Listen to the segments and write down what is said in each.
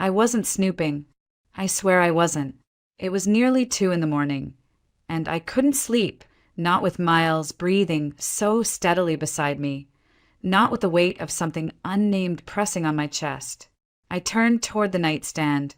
I wasn't snooping. I swear I wasn't. It was nearly 2 in the morning, and I couldn't sleep, not with Miles breathing so steadily beside me, not with the weight of something unnamed pressing on my chest. I turned toward the nightstand,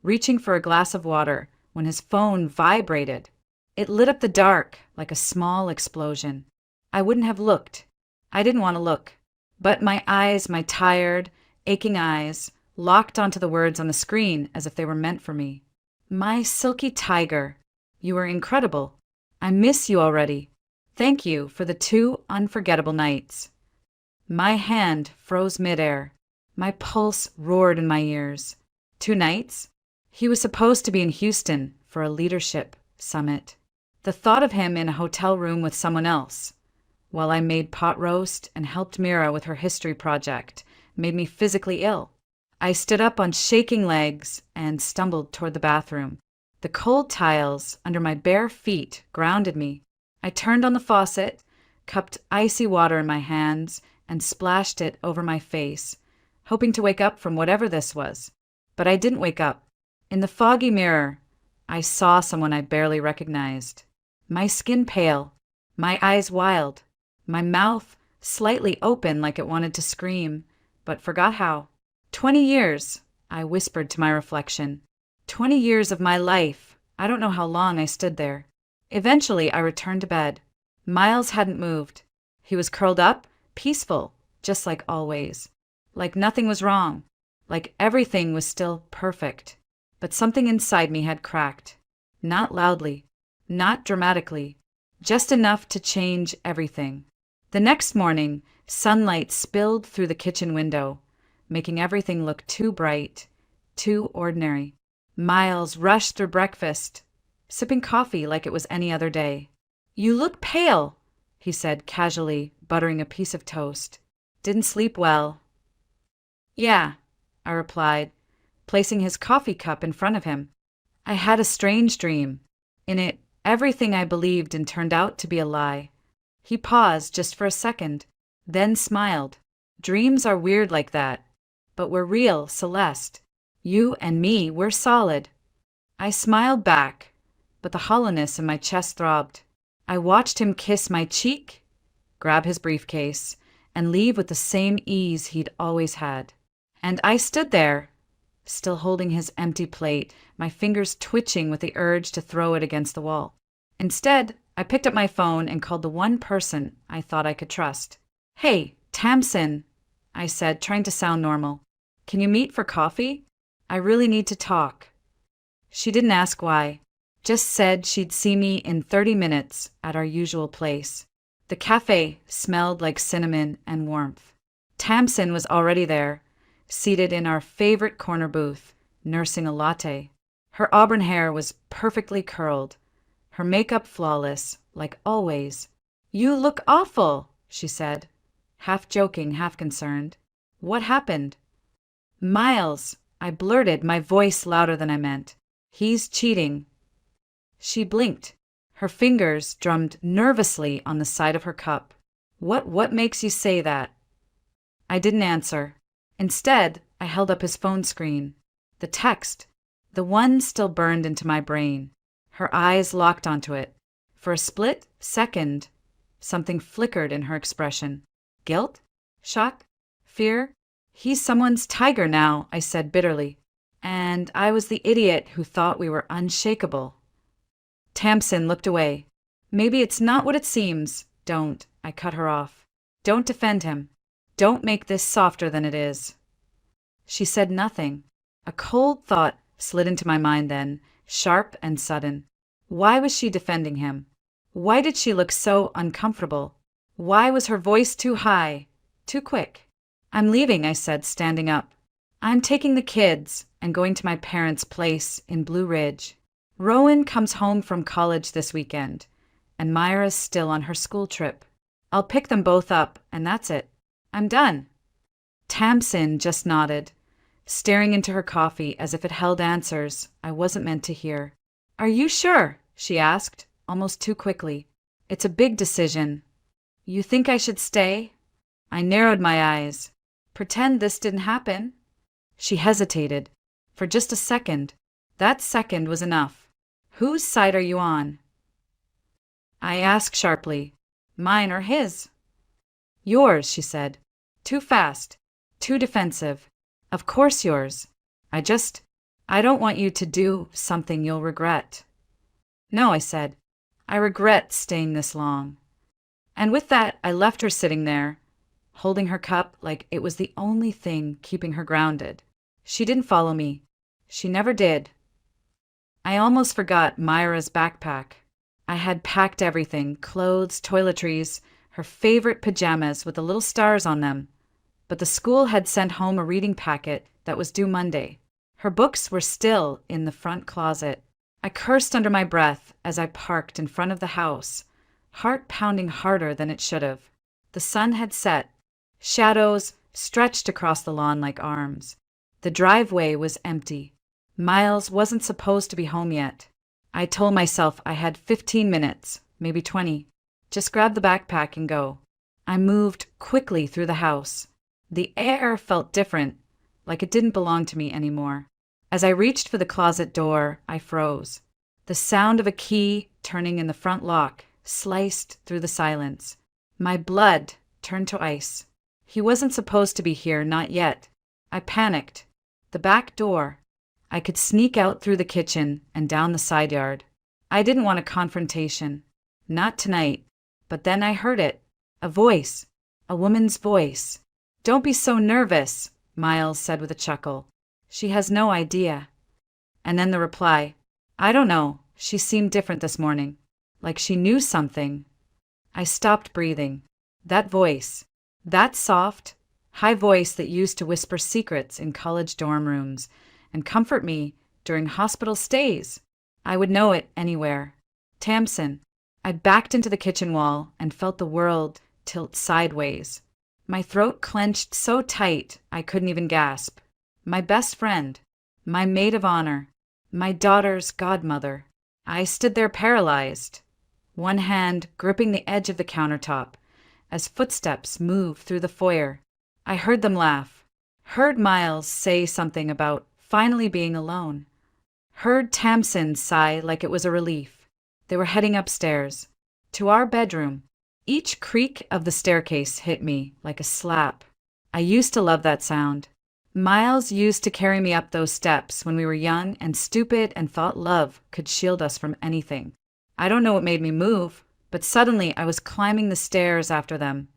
reaching for a glass of water when his phone vibrated. It lit up the dark like a small explosion. I wouldn't have looked. I didn't want to look. But my eyes, my tired, aching eyes, locked onto the words on the screen as if they were meant for me. My silky tiger, you were incredible. I miss you already. Thank you for the 2 unforgettable nights. My hand froze midair. My pulse roared in my ears. 2 nights? He was supposed to be in Houston for a leadership summit. The thought of him in a hotel room with someone else, while I made pot roast and helped Mira with her history project, made me physically ill. I stood up on shaking legs and stumbled toward the bathroom. The cold tiles under my bare feet grounded me. I turned on the faucet, cupped icy water in my hands, and splashed it over my face, hoping to wake up from whatever this was. But I didn't wake up. In the foggy mirror, I saw someone I barely recognized. My skin pale, my eyes wild, my mouth slightly open like it wanted to scream, but forgot how. 20 years, I whispered to my reflection. 20 years of my life. I don't know how long I stood there. Eventually, I returned to bed. Miles hadn't moved. He was curled up, peaceful, just like always. Like nothing was wrong. Like everything was still perfect. But something inside me had cracked. Not loudly. Not dramatically. Just enough to change everything. The next morning, sunlight spilled through the kitchen window, making everything look too bright, too ordinary. Miles rushed through breakfast, sipping coffee like it was any other day. "You look pale," he said casually, buttering a piece of toast. "Didn't sleep well." "Yeah," I replied, placing his coffee cup in front of him. I had a strange dream. In it, everything I believed in turned out to be a lie. He paused just for a second, then smiled. "Dreams are weird like that. But we're real, Celeste. You and me, we're solid." I smiled back, but the hollowness in my chest throbbed. I watched him kiss my cheek, grab his briefcase, and leave with the same ease he'd always had. And I stood there, still holding his empty plate, my fingers twitching with the urge to throw it against the wall. Instead, I picked up my phone and called the one person I thought I could trust. "Hey, Tamsin," I said, trying to sound normal. "Can you meet for coffee? I really need to talk." She didn't ask why, just said she'd see me in 30 minutes at our usual place. The cafe smelled like cinnamon and warmth. Tamsin was already there, seated in our favorite corner booth, nursing a latte. Her auburn hair was perfectly curled, her makeup flawless, like always. "You look awful," she said, half joking, half concerned. "What happened?" "Miles," I blurted, my voice louder than I meant. "He's cheating." She blinked. Her fingers drummed nervously on the side of her cup. What makes you say that?" I didn't answer. Instead, I held up his phone screen. The text, the one still burned into my brain. Her eyes locked onto it. For a split second, something flickered in her expression. Guilt? Shock? Fear? "He's someone's tiger now," I said bitterly. And I was the idiot who thought we were unshakable. Tamsin looked away. "Maybe it's not what it seems." "Don't," I cut her off. "Don't defend him. Don't make this softer than it is." She said nothing. A cold thought slid into my mind then, sharp and sudden. Why was she defending him? Why did she look so uncomfortable? Why was her voice too high, too quick? "I'm leaving," I said, standing up. "I'm taking the kids and going to my parents' place in Blue Ridge. Rowan comes home from college this weekend, and Myra's still on her school trip. I'll pick them both up, and that's it. I'm done." Tamsin just nodded, staring into her coffee as if it held answers I wasn't meant to hear. "Are you sure?" she asked, almost too quickly. "It's a big decision." "You think I should stay?" I narrowed my eyes. "Pretend this didn't happen?" She hesitated, For just a second. That second was enough. Whose side are you on? I asked sharply. Mine or his? Yours, she said. Too fast. Too defensive. Of course yours. I don't want you to do something you'll regret. No, I said. I regret staying this long. And with that, I left her sitting there, holding her cup like it was the only thing keeping her grounded. She didn't follow me. She never did. I almost forgot Myra's backpack. I had packed everything, clothes, toiletries, her favorite pajamas with the little stars on them. But the school had sent home a reading packet that was due Monday. Her books were still in the front closet. I cursed under my breath as I parked in front of the house, heart pounding harder than it should have. The sun had set. Shadows stretched across the lawn like arms. The driveway was empty. Miles wasn't supposed to be home yet. I told myself I had 15 minutes, maybe 20. Just grab the backpack and go. I moved quickly through the house. The air felt different, like it didn't belong to me anymore. As I reached for the closet door, I froze. The sound of a key turning in the front lock sliced through the silence. My blood turned to ice. He wasn't supposed to be here, not yet. I panicked. The back door. I could sneak out through the kitchen and down the side yard. I didn't want a confrontation. Not tonight. But then I heard it. A voice. A woman's voice. Don't be so nervous, Miles said with a chuckle. She has no idea. And then the reply. I don't know. She seemed different this morning. Like she knew something. I stopped breathing. That voice. That soft, high voice that used to whisper secrets in college dorm rooms and comfort me during hospital stays. I would know it anywhere. Tamsin. I backed into the kitchen wall and felt the world tilt sideways. My throat clenched so tight I couldn't even gasp. My best friend. My maid of honor. My daughter's godmother. I stood there paralyzed, one hand gripping the edge of the countertop, as footsteps moved through the foyer. I heard them laugh. Heard Miles say something about finally being alone. Heard Tamsin sigh like it was a relief. They were heading upstairs, to our bedroom. Each creak of the staircase hit me like a slap. I used to love that sound. Miles used to carry me up those steps when we were young and stupid and thought love could shield us from anything. I don't know what made me move, but suddenly I was climbing the stairs after them,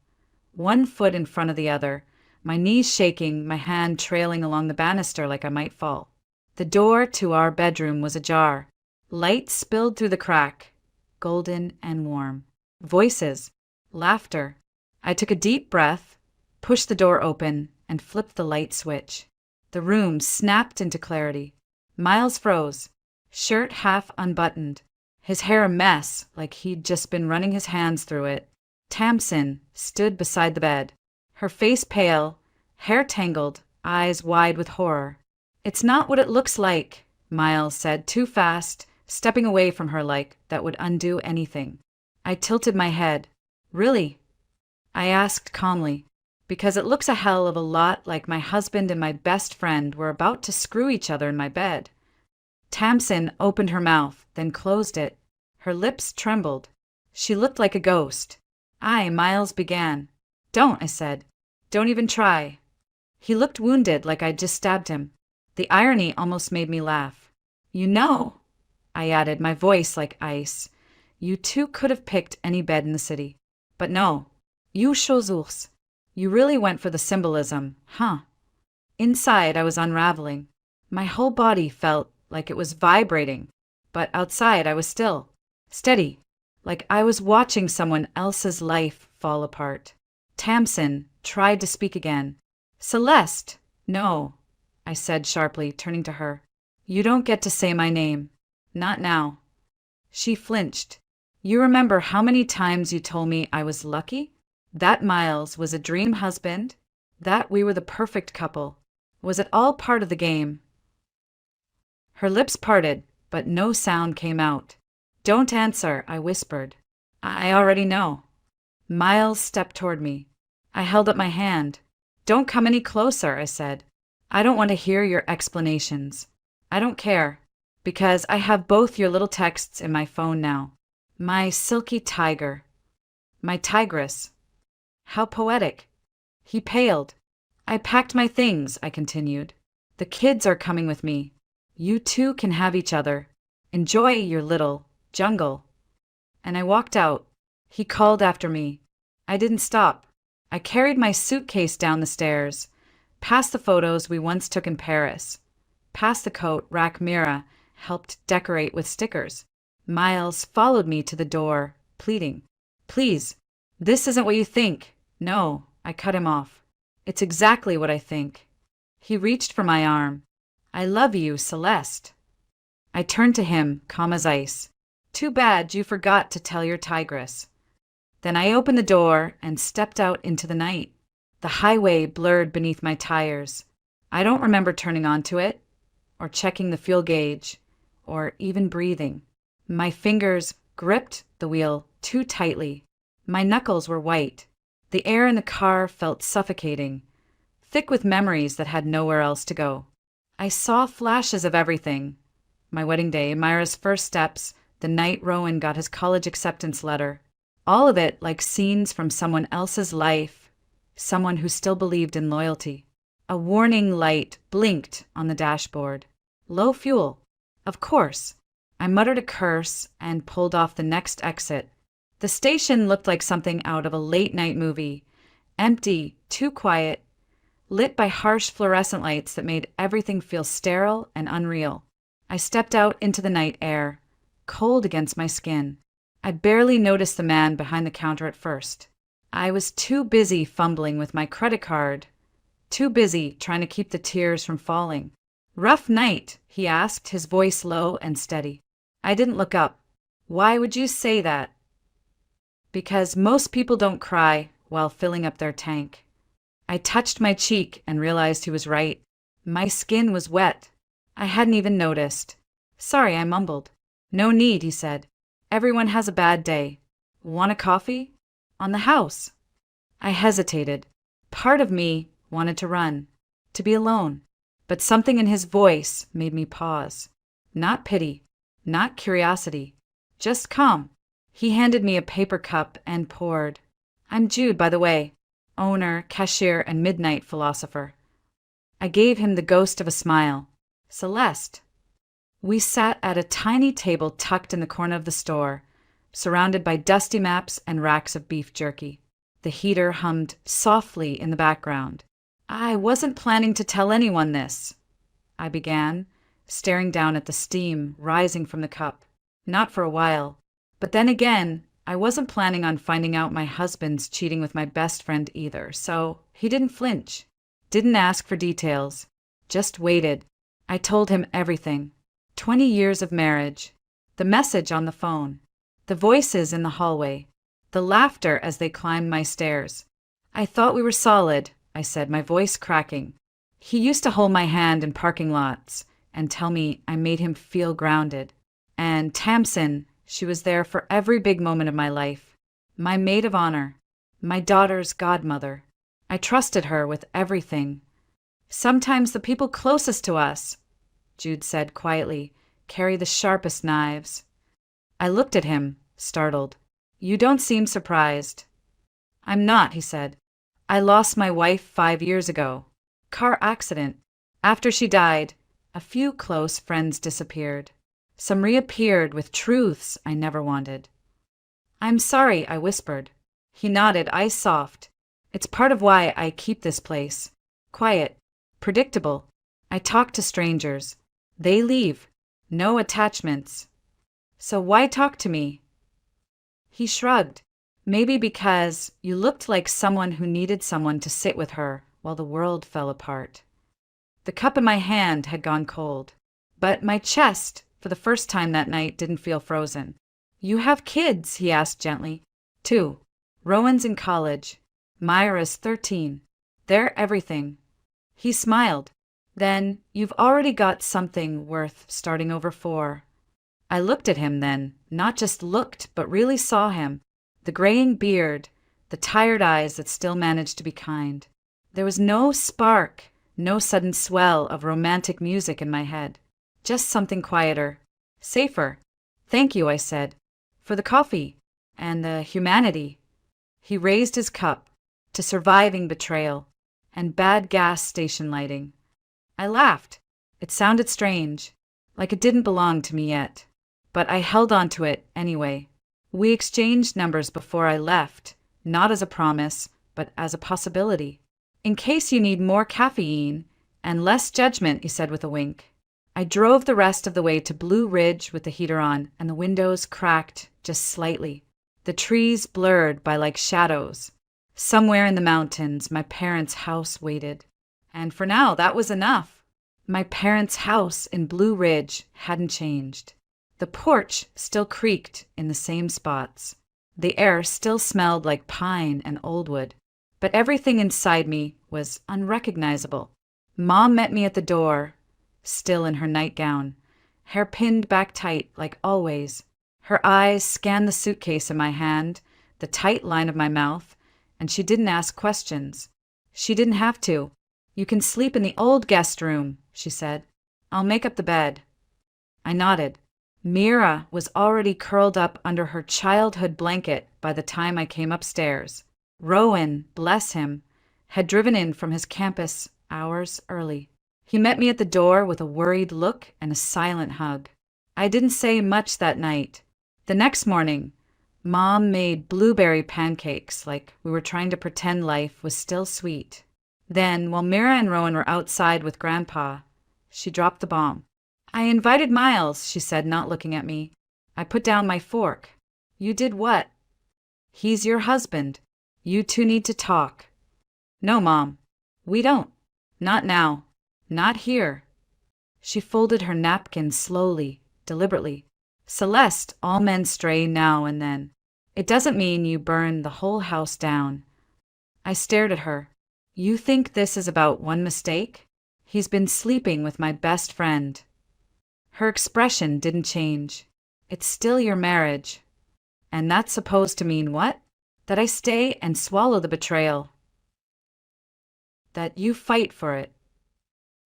one foot in front of the other, my knees shaking, my hand trailing along the banister like I might fall. The door to our bedroom was ajar. Light spilled through the crack, golden and warm. Voices. Laughter. I took a deep breath, pushed the door open, and flipped the light switch. The room snapped into clarity. Miles froze, shirt half unbuttoned, his hair a mess like he'd just been running his hands through it. Tamsin stood beside the bed, her face pale, hair tangled, eyes wide with horror. It's not what it looks like, Miles said too fast, stepping away from her like that would undo anything. I tilted my head. Really? I asked calmly. Because it looks a hell of a lot like my husband and my best friend were about to screw each other in my bed. Tamsin opened her mouth, then closed it. Her lips trembled. She looked like a ghost. Miles began. Don't, I said. Don't even try. He looked wounded like I'd just stabbed him. The irony almost made me laugh. You know, I added, my voice like ice. You two could have picked any bed in the city. But no, you chose. You really went for the symbolism, huh? Inside, I was unraveling. My whole body felt like it was vibrating, but outside I was still, steady, like I was watching someone else's life fall apart. Tamsin tried to speak again. Celeste! No, I said sharply, turning to her. You don't get to say my name. Not now. She flinched. You remember how many times you told me I was lucky? That Miles was a dream husband? That we were the perfect couple? Was it all part of the game? Her lips parted, but no sound came out. Don't answer, I whispered. I already know. Miles stepped toward me. I held up my hand. Don't come any closer, I said. I don't want to hear your explanations. I don't care, because I have both your little texts in my phone now. My silky tiger. My tigress. How poetic. He paled. I packed my things, I continued. The kids are coming with me. You two can have each other. Enjoy your little jungle. And I walked out. He called after me. I didn't stop. I carried my suitcase down the stairs, past the photos we once took in Paris, past the coat Rack Mira helped decorate with stickers. Miles followed me to the door, pleading, "Please, this isn't what you think." "No," I cut him off. "It's exactly what I think." He reached for my arm. "I love you, Celeste." I turned to him, calm as ice. "Too bad you forgot to tell your tigress." Then I opened the door and stepped out into the night. The highway blurred beneath my tires. I don't remember turning onto it, or checking the fuel gauge, or even breathing. My fingers gripped the wheel too tightly. My knuckles were white. The air in the car felt suffocating, thick with memories that had nowhere else to go. I saw flashes of everything. My wedding day, Myra's first steps, the night Rowan got his college acceptance letter. All of it like scenes from someone else's life, someone who still believed in loyalty. A warning light blinked on the dashboard. Low fuel. Of course. I muttered a curse and pulled off the next exit. The station looked like something out of a late-night movie. Empty, too quiet, lit by harsh fluorescent lights that made everything feel sterile and unreal. I stepped out into the night air, cold against my skin. I barely noticed the man behind the counter at first. I was too busy fumbling with my credit card, too busy trying to keep the tears from falling. "Rough night?" he asked, his voice low and steady. I didn't look up. "Why would you say that?" "Because most people don't cry while filling up their tank." I touched my cheek and realized he was right. My skin was wet. I hadn't even noticed. "Sorry," I mumbled. "No need," he said. "Everyone has a bad day. Want a coffee?" "On the house." I hesitated. Part of me wanted to run, to be alone. But something in his voice made me pause. Not pity, not curiosity, just calm. He handed me a paper cup and poured. "I'm Jude, by the way. Owner, cashier, and midnight philosopher." I gave him the ghost of a smile. "Celeste." We sat at a tiny table tucked in the corner of the store, surrounded by dusty maps and racks of beef jerky. The heater hummed softly in the background. "I wasn't planning to tell anyone this," I began, staring down at the steam rising from the cup. "Not for a while. But then again, I wasn't planning on finding out my husband's cheating with my best friend either, so he didn't flinch. Didn't ask for details. Just waited. I told him everything. 20 years of marriage. The message on the phone. The voices in the hallway. The laughter as they climbed my stairs. "I thought we were solid," I said, my voice cracking. He used to hold my hand in parking lots and tell me I made him feel grounded. And Tamsin, she was there for every big moment of my life. My maid of honor. My daughter's godmother. I trusted her with everything. "Sometimes the people closest to us," Jude said quietly, "carry the sharpest knives." I looked at him, startled. "You don't seem surprised." "I'm not," he said. "I lost my wife 5 years ago. Car accident. After she died, a few close friends disappeared. Some reappeared with truths I never wanted." "I'm sorry," I whispered. He nodded, eyes soft. "It's part of why I keep this place. Quiet. Predictable. I talk to strangers. They leave. No attachments. So why talk to me?" He shrugged. "Maybe because you looked like someone who needed someone to sit with her while the world fell apart." The cup in my hand had gone cold, but my chest, for the first time that night, didn't feel frozen. "You have kids?" he asked gently. "2. Rowan's in college. Myra's 13. They're everything." He smiled. "Then you've already got something worth starting over for." I looked at him then, not just looked, but really saw him. The graying beard, the tired eyes that still managed to be kind. There was no spark, No sudden swell of romantic music in my head. Just something quieter. Safer. Thank you, I said. For the coffee. And the humanity. He raised his cup to surviving betrayal and bad gas station lighting. I laughed. It sounded strange, like it didn't belong to me yet. But I held on to it anyway. We exchanged numbers before I left, not as a promise, but as a possibility. In case you need more caffeine and less judgment, he said with a wink. I drove the rest of the way to Blue Ridge with the heater on and the windows cracked just slightly. The trees blurred by like shadows. Somewhere in the mountains, my parents' house waited. And for now, that was enough. My parents' house in Blue Ridge hadn't changed. The porch still creaked in the same spots. The air still smelled like pine and old wood. But everything inside me was unrecognizable. Mom met me at the door, still in her nightgown, hair pinned back tight like always. Her eyes scanned the suitcase in my hand, the tight line of my mouth, and she didn't ask questions. She didn't have to. You can sleep in the old guest room, she said. I'll make up the bed. I nodded. Mira was already curled up under her childhood blanket by the time I came upstairs. Rowan, bless him, had driven in from his campus hours early. He met me at the door with a worried look and a silent hug. I didn't say much that night. The next morning, Mom made blueberry pancakes like we were trying to pretend life was still sweet. Then, while Mira and Rowan were outside with Grandpa, she dropped the bomb. I invited Miles, she said, not looking at me. I put down my fork. You did what? He's your husband. You two need to talk. No, Mom. We don't. Not now. Not here. She folded her napkin slowly, deliberately. Celeste, all men stray now and then. It doesn't mean you burn the whole house down. I stared at her. You think this is about one mistake? He's been sleeping with my best friend. Her expression didn't change. It's still your marriage. And that's supposed to mean what? That I stay and swallow the betrayal. That you fight for it.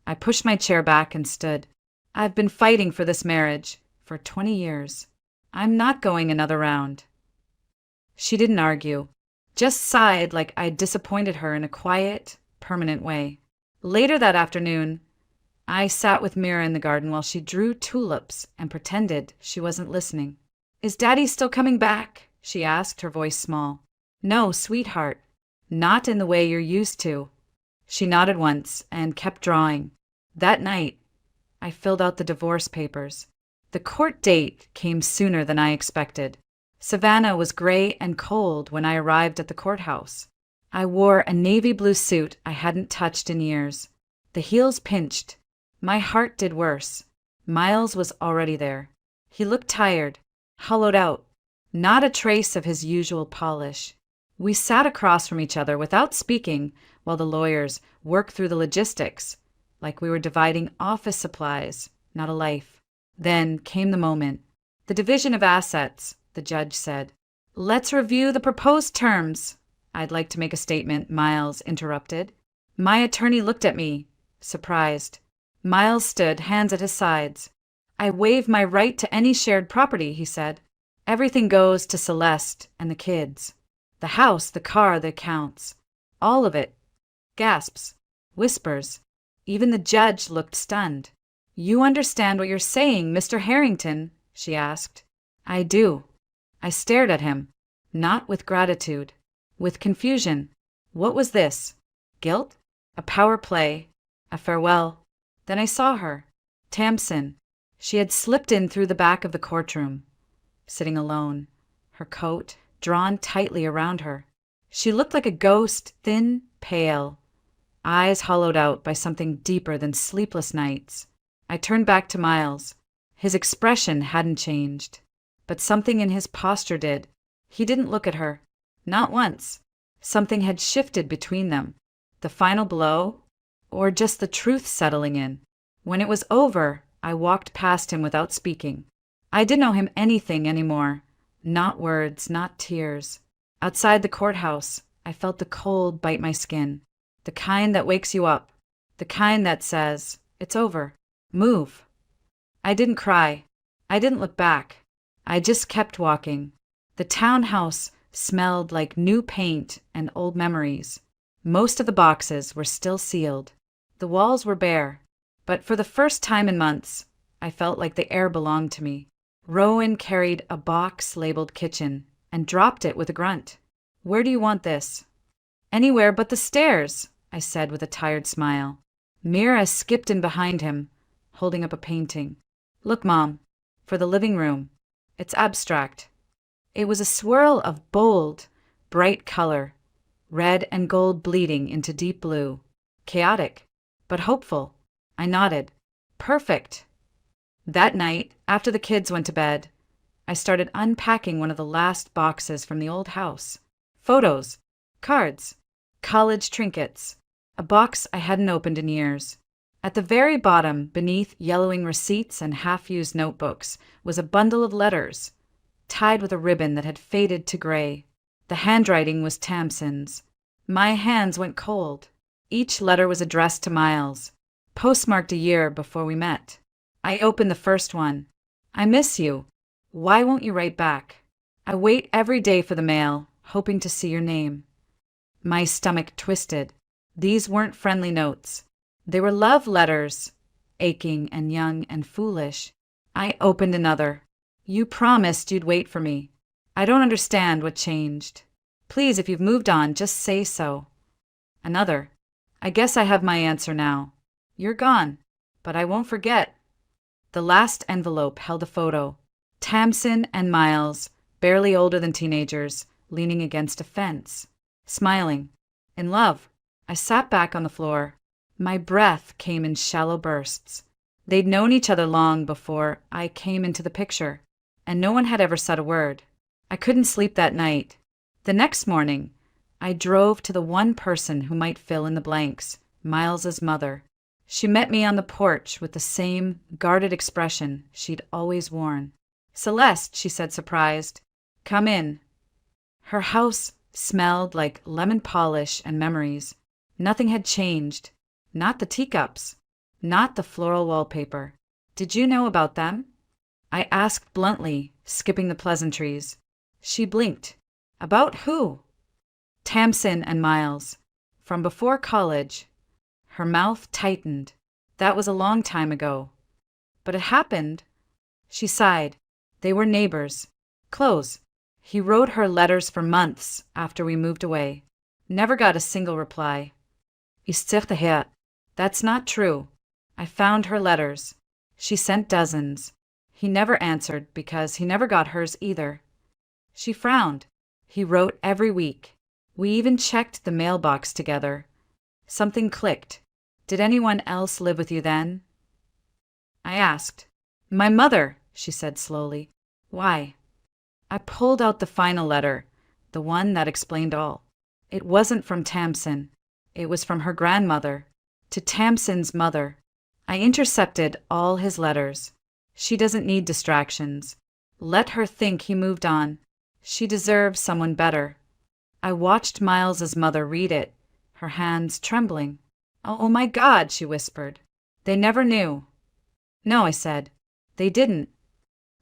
I pushed my chair back and stood. I've been fighting for this marriage for 20 years. I'm not going another round. She didn't argue, just sighed like I'd disappointed her in a quiet, permanent way. Later that afternoon, I sat with Mira in the garden while she drew tulips and pretended she wasn't listening. Is Daddy still coming back? She asked, her voice small. No, sweetheart. Not in the way you're used to. She nodded once and kept drawing. That night, I filled out the divorce papers. The court date came sooner than I expected. Savannah was gray and cold when I arrived at the courthouse. I wore a navy blue suit I hadn't touched in years. The heels pinched. My heart did worse. Miles was already there. He looked tired, hollowed out, not a trace of his usual polish. We sat across from each other without speaking while the lawyers worked through the logistics, like we were dividing office supplies, not a life. Then came the moment. The division of assets, the judge said. Let's review the proposed terms. I'd like to make a statement, Miles interrupted. My attorney looked at me, surprised. Miles stood, hands at his sides. I waive my right to any shared property, he said. Everything goes to Celeste and the kids. The house, the car, the accounts. All of it. Gasps. Whispers. Even the judge looked stunned. You understand what you're saying, Mr. Harrington? She asked. I do. I stared at him. Not with gratitude. With confusion. What was this? Guilt? A power play? A farewell? Then I saw her. Tamsin. She had slipped in through the back of the courtroom, sitting alone, her coat drawn tightly around her. She looked like a ghost, thin, pale, eyes hollowed out by something deeper than sleepless nights. I turned back to Miles. His expression hadn't changed, but something in his posture did. He didn't look at her. Not once. Something had shifted between them. The final blow, or just the truth settling in. When it was over, I walked past him without speaking. I didn't owe him anything anymore. Not words, not tears. Outside the courthouse, I felt the cold bite my skin. The kind that wakes you up. The kind that says, "It's over. Move." I didn't cry. I didn't look back. I just kept walking. The townhouse smelled like new paint and old memories. Most of the boxes were still sealed. The walls were bare. But for the first time in months, I felt like the air belonged to me. Rowan carried a box labeled kitchen and dropped it with a grunt. "Where do you want this?" "Anywhere but the stairs," I said with a tired smile. Mira skipped in behind him, holding up a painting. "Look, Mom, for the living room. It's abstract." It was a swirl of bold, bright color, red and gold bleeding into deep blue. Chaotic, but hopeful. I nodded. "Perfect." That night, after the kids went to bed, I started unpacking one of the last boxes from the old house. Photos, cards, college trinkets, a box I hadn't opened in years. At the very bottom, beneath yellowing receipts and half-used notebooks, was a bundle of letters, tied with a ribbon that had faded to gray. The handwriting was Tamsin's. My hands went cold. Each letter was addressed to Miles, postmarked a year before we met. I opened the first one. "I miss you. Why won't you write back? I wait every day for the mail, hoping to see your name." My stomach twisted. These weren't friendly notes. They were love letters, aching and young and foolish. I opened another. "You promised you'd wait for me. I don't understand what changed. Please, if you've moved on, just say so." Another. "I guess I have my answer now. You're gone, but I won't forget." The last envelope held a photo. Tamsin and Miles, barely older than teenagers, leaning against a fence, smiling. In love. I sat back on the floor. My breath came in shallow bursts. They'd known each other long before I came into the picture, and no one had ever said a word. I couldn't sleep that night. The next morning, I drove to the one person who might fill in the blanks, Miles's mother. She met me on the porch with the same guarded expression she'd always worn. "Celeste," she said, surprised. "Come in." Her house smelled like lemon polish and memories. Nothing had changed. Not the teacups. Not the floral wallpaper. "Did you know about them?" I asked bluntly, skipping the pleasantries. She blinked. "About who?" "Tamsin and Miles. From before college." Her mouth tightened. "That was a long time ago." "But it happened." She sighed. "They were neighbors. Close. He wrote her letters for months after we moved away. Never got a single reply." "That's not true. I found her letters. She sent dozens. He never answered because he never got hers either." She frowned. "He wrote every week. We even checked the mailbox together." Something clicked. "Did anyone else live with you then?" I asked. "My mother," she said slowly. "Why?" I pulled out the final letter, the one that explained all. It wasn't from Tamsin. It was from her grandmother, to Tamsin's mother. I intercepted all his letters. She doesn't need distractions. Let her think he moved on. She deserves someone better. I watched Miles's mother read it, her hands trembling. Oh my God," she whispered. "They never knew." "No," I said. "They didn't."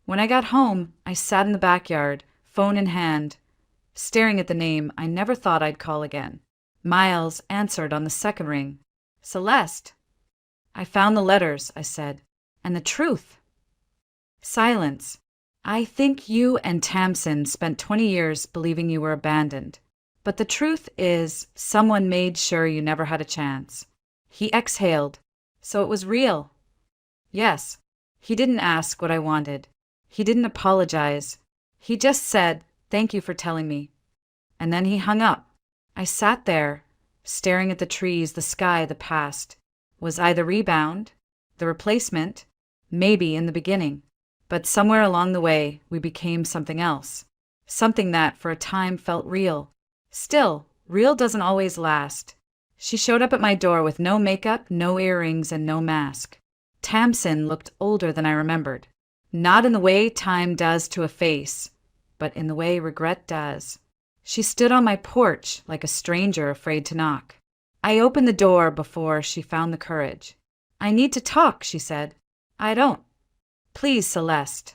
When I got home, I sat in the backyard, phone in hand, staring at the name I never thought I'd call again. Miles answered on the second ring. "Celeste." "I found the letters," I said, "and the truth." Silence. "I think you and Tamsin spent 20 years believing you were abandoned. But the truth is, someone made sure you never had a chance." He exhaled. "So it was real?" "Yes." He didn't ask what I wanted. He didn't apologize. He just said, "Thank you for telling me." And then he hung up. I sat there, staring at the trees, the sky, the past. Was I the rebound? The replacement? Maybe in the beginning. But somewhere along the way, we became something else. Something that, for a time, felt real. Still, real doesn't always last. She showed up at my door with no makeup, no earrings, and no mask. Tamsin looked older than I remembered. Not in the way time does to a face, but in the way regret does. She stood on my porch like a stranger afraid to knock. I opened the door before she found the courage. "I need to talk," she said. "I don't." "Please, Celeste."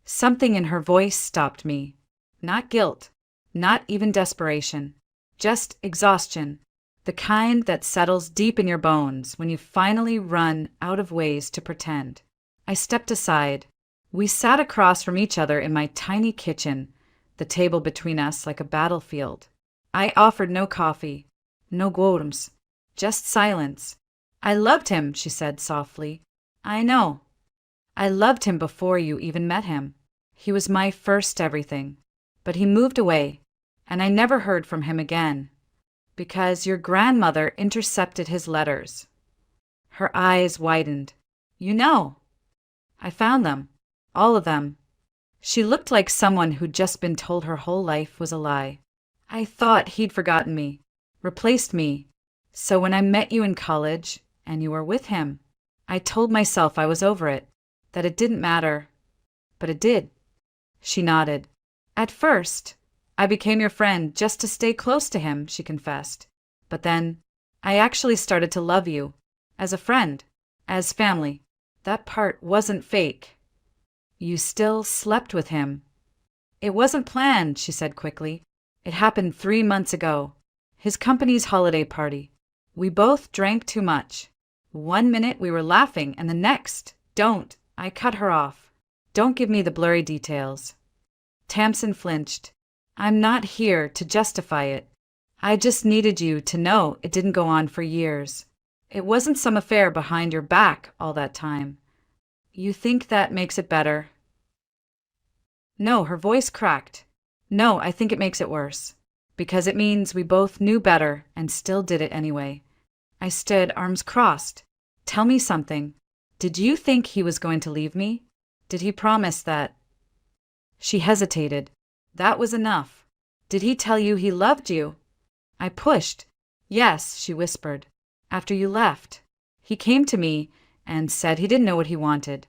Something in her voice stopped me. Not guilt, not even desperation, just exhaustion, the kind that settles deep in your bones when you finally run out of ways to pretend. I stepped aside. We sat across from each other in my tiny kitchen, the table between us like a battlefield. I offered no coffee, no quorums, just silence. "I loved him," she said softly. "I know. I loved him before you even met him. He was my first everything. But he moved away, and I never heard from him again. Because your grandmother intercepted his letters." Her eyes widened. "You know." "I found them. All of them." She looked like someone who'd just been told her whole life was a lie. "I thought he'd forgotten me, replaced me. So when I met you in college, and you were with him, I told myself I was over it, that it didn't matter. But it did." She nodded. "At first, I became your friend just to stay close to him," she confessed. "But then, I actually started to love you. As a friend. As family. That part wasn't fake." "You still slept with him." "It wasn't planned," she said quickly. "It happened 3 months ago. His company's holiday party. We both drank too much. 1 minute we were laughing, and the next, don't." I cut her off. "Don't give me the blurry details." Tamsin flinched. "I'm not here to justify it. I just needed you to know it didn't go on for years. It wasn't some affair behind your back all that time." "You think that makes it better?" No, her voice cracked. "No, I think it makes it worse. Because it means we both knew better and still did it anyway." I stood, arms crossed. "Tell me something. Did you think he was going to leave me? Did he promise that?" She hesitated. "That was enough. Did he tell you he loved you?" I pushed. "Yes," she whispered. "After you left. He came to me and said he didn't know what he wanted."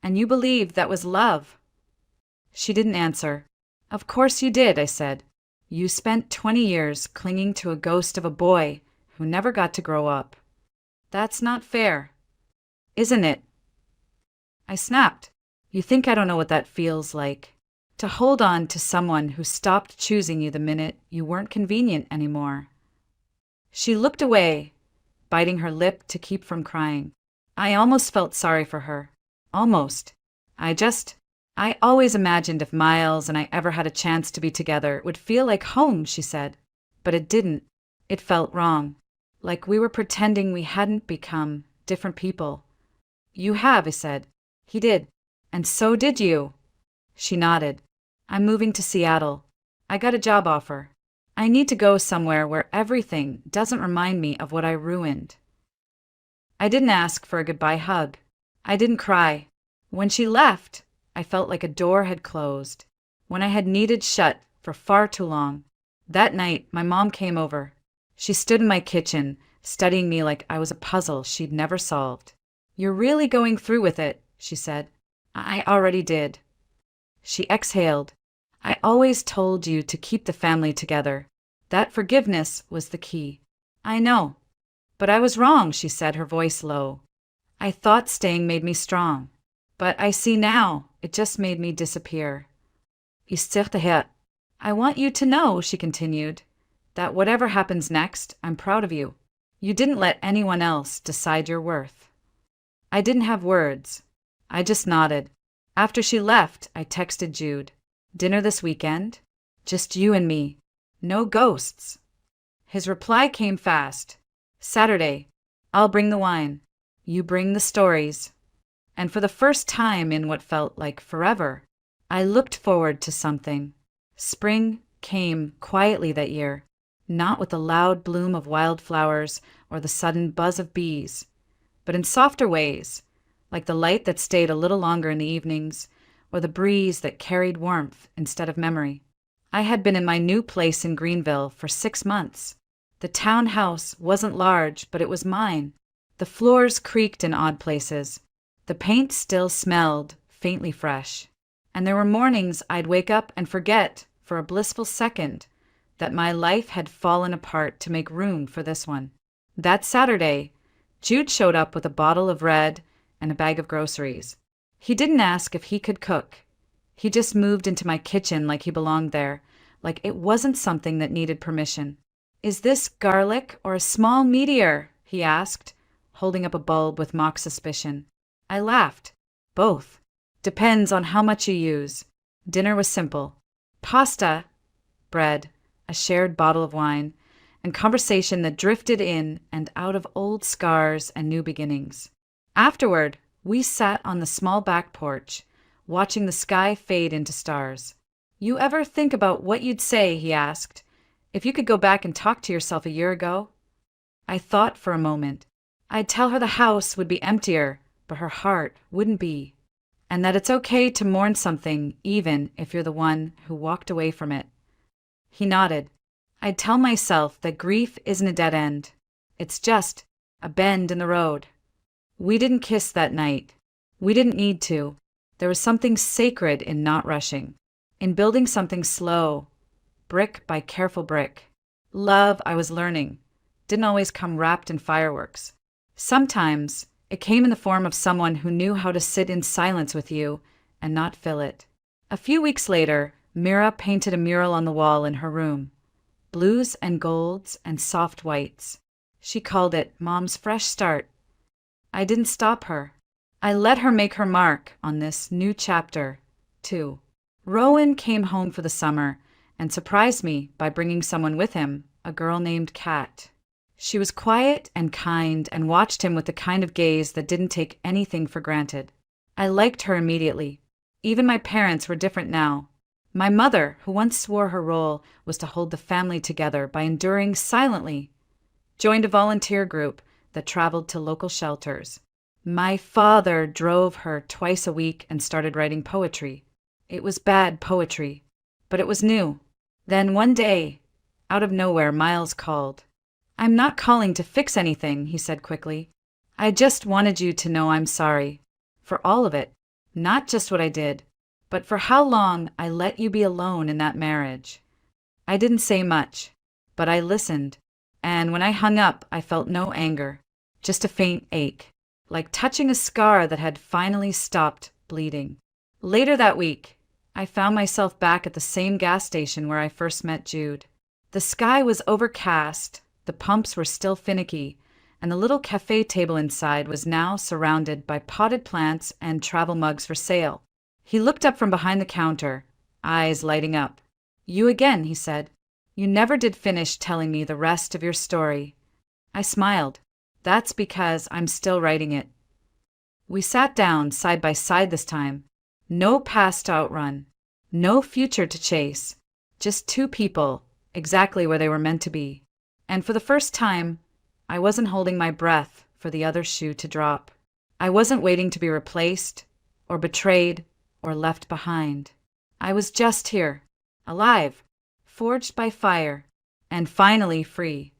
"And you believed that was love?" She didn't answer. "Of course you did," I said. "You spent 20 years clinging to a ghost of a boy who never got to grow up. That's not fair." "Isn't it?" I snapped. "You think I don't know what that feels like? To hold on to someone who stopped choosing you the minute you weren't convenient anymore." She looked away, biting her lip to keep from crying. I almost felt sorry for her. Almost. I always imagined if Miles and I ever had a chance to be together, it would feel like home," she said. "But it didn't. It felt wrong. Like we were pretending we hadn't become different people." "You have," I said. "He did. And so did you." She nodded. "I'm moving to Seattle. I got a job offer. I need to go somewhere where everything doesn't remind me of what I ruined." I didn't ask for a goodbye hug. I didn't cry. When she left, I felt like a door had closed. When I had needed shut for far too long. That night, my mom came over. She stood in my kitchen, studying me like I was a puzzle she'd never solved. "You're really going through with it," she said. "I already did." She exhaled. "I always told you to keep the family together. That forgiveness was the key." "I know. But I was wrong," she said, her voice low. "I thought staying made me strong. But I see now, it just made me disappear." "I want you to know," she continued, "that whatever happens next, I'm proud of you. You didn't let anyone else decide your worth." I didn't have words. I just nodded. After she left, I texted Jude. "Dinner this weekend? Just you and me. No ghosts." His reply came fast. "Saturday. I'll bring the wine. You bring the stories." And for the first time in what felt like forever, I looked forward to something. Spring came quietly that year, not with the loud bloom of wildflowers or the sudden buzz of bees, but in softer ways, like the light that stayed a little longer in the evenings, or the breeze that carried warmth instead of memory. I had been in my new place in Greenville for 6 months. The townhouse wasn't large, but it was mine. The floors creaked in odd places. The paint still smelled faintly fresh. And there were mornings I'd wake up and forget, for a blissful second, that my life had fallen apart to make room for this one. That Saturday, Jude showed up with a bottle of red and a bag of groceries. He didn't ask if he could cook. He just moved into my kitchen like he belonged there, like it wasn't something that needed permission. "Is this garlic or a small meteor?" he asked, holding up a bulb with mock suspicion. I laughed. "Both. Depends on how much you use." Dinner was simple. Pasta, bread, a shared bottle of wine, and conversation that drifted in and out of old scars and new beginnings. Afterward, we sat on the small back porch, watching the sky fade into stars. "You ever think about what you'd say," he asked, "if you could go back and talk to yourself a year ago?" I thought for a moment. I'd tell her the house would be emptier, but her heart wouldn't be. And that it's okay to mourn something even if you're the one who walked away from it. He nodded. I'd tell myself that grief isn't a dead end. It's just a bend in the road. We didn't kiss that night. We didn't need to. There was something sacred in not rushing, in building something slow, brick by careful brick. Love, I was learning, didn't always come wrapped in fireworks. Sometimes it came in the form of someone who knew how to sit in silence with you and not fill it. A few weeks later, Mira painted a mural on the wall in her room. Blues and golds and soft whites. She called it Mom's Fresh Start. I didn't stop her. I let her make her mark on this new chapter, too. Rowan came home for the summer and surprised me by bringing someone with him, a girl named Kat. She was quiet and kind and watched him with the kind of gaze that didn't take anything for granted. I liked her immediately. Even my parents were different now. My mother, who once swore her role was to hold the family together by enduring silently, joined a volunteer group that traveled to local shelters. My father drove her twice a week and started writing poetry. It was bad poetry, but it was new. Then one day, out of nowhere, Miles called. "I'm not calling to fix anything," he said quickly. "I just wanted you to know I'm sorry. For all of it. Not just what I did, but for how long I let you be alone in that marriage." I didn't say much, but I listened, and when I hung up, I felt no anger, just a faint ache, like touching a scar that had finally stopped bleeding. Later that week, I found myself back at the same gas station where I first met Jude. The sky was overcast, the pumps were still finicky, and the little cafe table inside was now surrounded by potted plants and travel mugs for sale. He looked up from behind the counter, eyes lighting up. "You again," he said. "You never did finish telling me the rest of your story." I smiled. "That's because I'm still writing it." We sat down side by side this time. No past to outrun, no future to chase, just two people, exactly where they were meant to be. And for the first time, I wasn't holding my breath for the other shoe to drop. I wasn't waiting to be replaced, or betrayed, or left behind. I was just here, alive, forged by fire, and finally free.